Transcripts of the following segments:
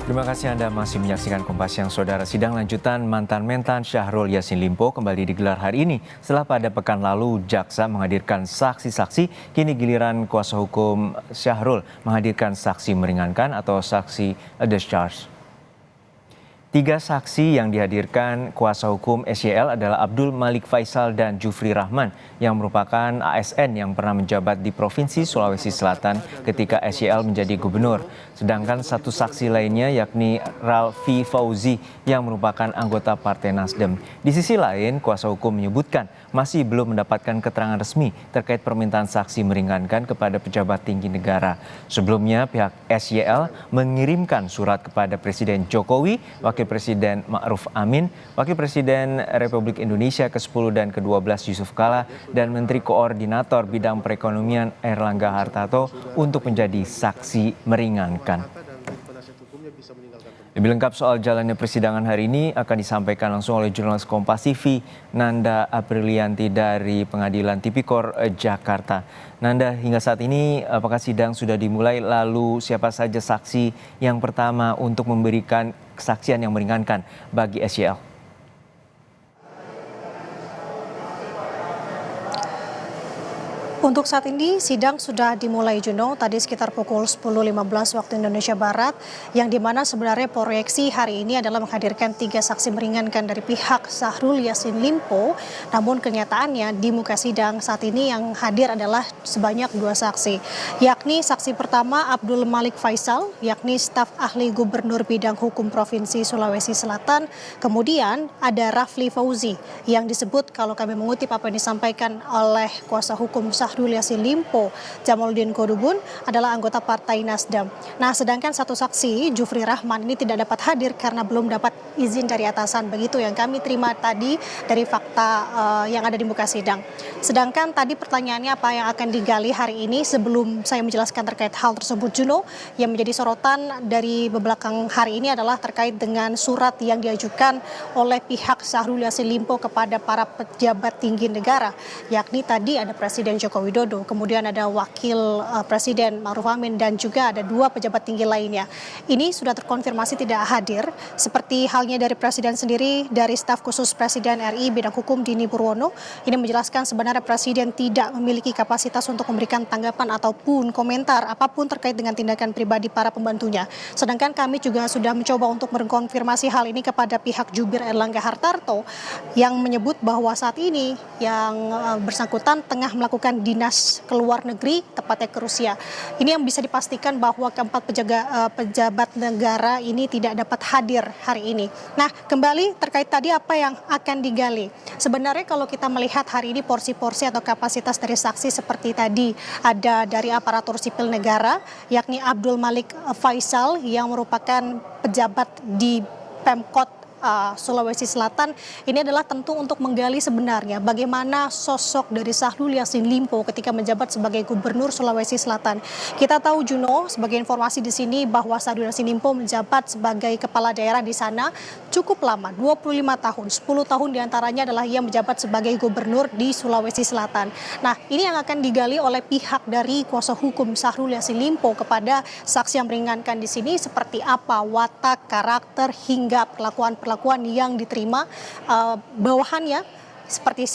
Terima kasih Anda masih menyaksikan Kompas Siang, Saudara. Sidang lanjutan mantan Mentan Syahrul Yassin Limpo kembali digelar hari ini. Setelah pada pekan lalu jaksa menghadirkan saksi-saksi, kini giliran kuasa hukum Syahrul menghadirkan saksi meringankan atau saksi discharge. 3 saksi yang dihadirkan kuasa hukum SYL adalah Abdul Malik Faisal dan Jufri Rahman yang merupakan ASN yang pernah menjabat di Provinsi Sulawesi Selatan ketika SYL menjadi gubernur. Sedangkan satu saksi lainnya yakni Ralfi Fauzi yang merupakan anggota Partai Nasdem. Di sisi lain, kuasa hukum menyebutkan masih belum mendapatkan keterangan resmi terkait permintaan saksi meringankan kepada pejabat tinggi negara. Sebelumnya, pihak SYL mengirimkan surat kepada Presiden Jokowi, Wakil Presiden Ma'ruf Amin, Wakil Presiden Republik Indonesia ke-10 dan ke-12 Yusuf Kala, dan Menteri Koordinator Bidang Perekonomian Airlangga Hartarto untuk menjadi saksi meringankan. Lebih lengkap soal jalannya persidangan hari ini akan disampaikan langsung oleh jurnalis Kompas TV Nanda Aprilianti dari Pengadilan Tipikor Jakarta. Nanda, hingga saat ini apakah sidang sudah dimulai, lalu siapa saja saksi yang pertama untuk memberikan kesaksian yang meringankan bagi SYL? Untuk saat ini sidang sudah dimulai, Juno, tadi sekitar pukul 10.15 waktu Indonesia Barat, yang dimana sebenarnya proyeksi hari ini adalah menghadirkan 3 saksi meringankan dari pihak Syahrul Yassin Limpo. Namun kenyataannya di muka sidang saat ini yang hadir adalah sebanyak 2 saksi, yakni saksi pertama Abdul Malik Faisal, yakni staf ahli Gubernur Bidang Hukum Provinsi Sulawesi Selatan. Kemudian ada Rafli Fauzi yang disebut, kalau kami mengutip apa yang disampaikan oleh kuasa hukum Syahrul Yassin Limpo, Jamaluddin Kodubun, adalah anggota Partai Nasdem. Nah, sedangkan satu saksi, Jufri Rahman, ini tidak dapat hadir karena belum dapat izin dari atasan. Begitu yang kami terima tadi dari fakta yang ada di muka sidang. Sedangkan tadi pertanyaannya apa yang akan digali hari ini, sebelum saya menjelaskan terkait hal tersebut, Juno, yang menjadi sorotan dari belakang hari ini adalah terkait dengan surat yang diajukan oleh pihak Syahrul Yassin Limpo kepada para pejabat tinggi negara, yakni tadi ada Presiden Joko Widodo, kemudian ada Wakil Presiden Ma'ruf Amin, dan juga ada 2 pejabat tinggi lainnya. Ini sudah terkonfirmasi tidak hadir, seperti halnya dari Presiden sendiri. Dari staf khusus Presiden RI bidang hukum Dini Purwono, ini menjelaskan sebenarnya Presiden tidak memiliki kapasitas untuk memberikan tanggapan ataupun komentar apapun terkait dengan tindakan pribadi para pembantunya. Sedangkan kami juga sudah mencoba untuk mengkonfirmasi hal ini kepada pihak jubir Airlangga Hartarto, yang menyebut bahwa saat ini yang bersangkutan tengah melakukan dinas ke luar negeri, tepatnya ke Rusia. Ini yang bisa dipastikan bahwa keempat pejabat negara ini tidak dapat hadir hari ini. Nah, kembali terkait tadi apa yang akan digali. Sebenarnya kalau kita melihat hari ini porsi-porsi atau kapasitas dari saksi seperti tadi, ada dari aparatur sipil negara, yakni Abdul Malik Faisal yang merupakan pejabat di Pemkot Sulawesi Selatan. Ini adalah tentu untuk menggali sebenarnya bagaimana sosok dari Syahrul Yassin Limpo ketika menjabat sebagai Gubernur Sulawesi Selatan. Kita tahu, Juno, sebagai informasi di sini, bahwa Syahrul Yassin Limpo menjabat sebagai kepala daerah di sana cukup lama, 25 tahun. 10 tahun diantaranya adalah ia menjabat sebagai Gubernur di Sulawesi Selatan. Nah, ini yang akan digali oleh pihak dari kuasa hukum Syahrul Yassin Limpo kepada saksi yang meringankan di sini, seperti apa watak, karakter, hingga perlakuan yang diterima bawahannya, seperti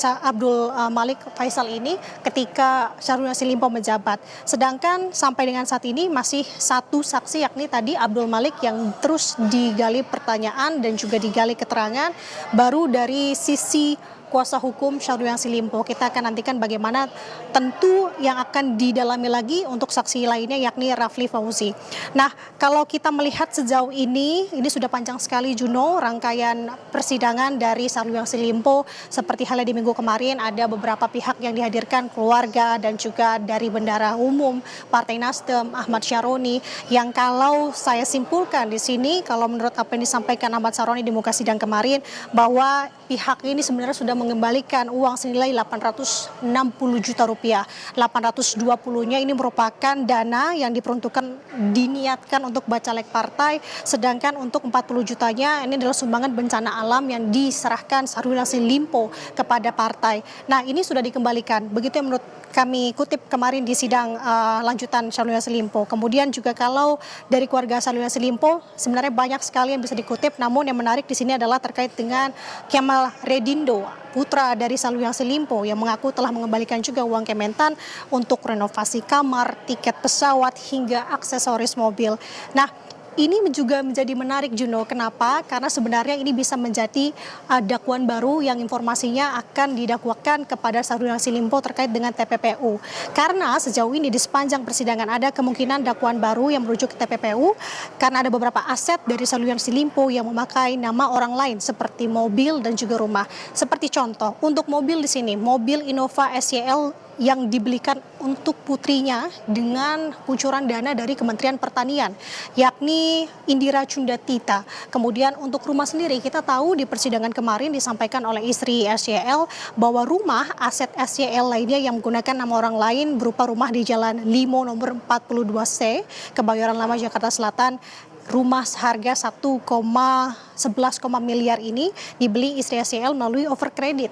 Abdul Malik Faisal ini ketika Syahrul Yassin Limpo menjabat. Sedangkan sampai dengan saat ini masih satu saksi, yakni tadi Abdul Malik, yang terus digali pertanyaan dan juga digali keterangan baru dari sisi kuasa hukum Syahrul Yassin Limpo. Kita akan nantikan bagaimana tentu yang akan didalami lagi untuk saksi lainnya, yakni Rafli Fauzi. Nah, kalau kita melihat sejauh ini sudah panjang sekali, Juno, rangkaian persidangan dari Syahrul Yassin Limpo. Seperti halnya di minggu kemarin, ada beberapa pihak yang dihadirkan, keluarga dan juga dari Bendahara Umum Partai Nasdem Ahmad Syaroni, yang kalau saya simpulkan di sini, kalau menurut apa yang disampaikan Ahmad Syaroni di muka sidang kemarin, bahwa pihak ini sebenarnya sudah mengembalikan uang senilai 860 juta rupiah. 820-nya ini merupakan dana yang diniatkan untuk bacalek partai, sedangkan untuk 40 jutanya ini adalah sumbangan bencana alam yang diserahkan Syahrul Yassin Limpo kepada partai. Nah, ini sudah dikembalikan. Begitu yang menurut kami kutip kemarin di sidang lanjutan Syahrul Yassin Limpo. Kemudian juga kalau dari keluarga Syahrul Yassin Limpo sebenarnya banyak sekali yang bisa dikutip, namun yang menarik di sini adalah terkait dengan Kemal Redindo, putra dari Syahrul Yassin Limpo yang mengaku telah mengembalikan juga uang Kementan untuk renovasi kamar, tiket pesawat hingga aksesoris mobil. Nah, ini juga menjadi menarik, Juno. Kenapa? Karena sebenarnya ini bisa menjadi dakwaan baru yang informasinya akan didakwakan kepada Syahrul Yassin Limpo terkait dengan TPPU. Karena sejauh ini di sepanjang persidangan ada kemungkinan dakwaan baru yang merujuk ke TPPU karena ada beberapa aset dari Syahrul Yassin Limpo yang memakai nama orang lain seperti mobil dan juga rumah. Seperti contoh, untuk mobil di sini, mobil Innova SYL yang dibelikan untuk putrinya dengan kucuran dana dari Kementerian Pertanian, yakni Indira Cundatita. Kemudian untuk rumah sendiri, kita tahu di persidangan kemarin disampaikan oleh istri SYL bahwa rumah aset SYL lainnya yang menggunakan nama orang lain berupa rumah di Jalan Limo nomor 42C, Kebayoran Lama, Jakarta Selatan. Rumah seharga 1,11 miliar ini dibeli istri SYL melalui overkredit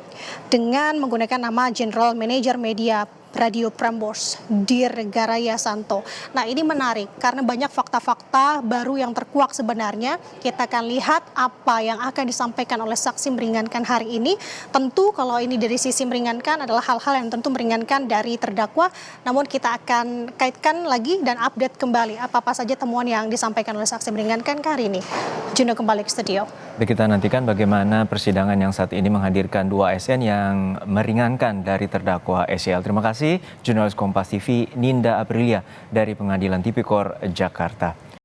dengan menggunakan nama General Manager Media Radio Prambors Dirgaraya Santo. Nah, ini menarik karena banyak fakta-fakta baru yang terkuak sebenarnya. Kita akan lihat apa yang akan disampaikan oleh saksi meringankan hari ini. Tentu kalau ini dari sisi meringankan adalah hal-hal yang tentu meringankan dari terdakwa. Namun kita akan kaitkan lagi dan update kembali apa-apa saja temuan yang disampaikan oleh saksi meringankan hari ini. Juno kembali ke studio. Kita nantikan bagaimana persidangan yang saat ini menghadirkan dua ASN yang meringankan dari terdakwa SYL. Terima kasih jurnalis Kompas TV Ninda Aprilia dari Pengadilan Tipikor Jakarta.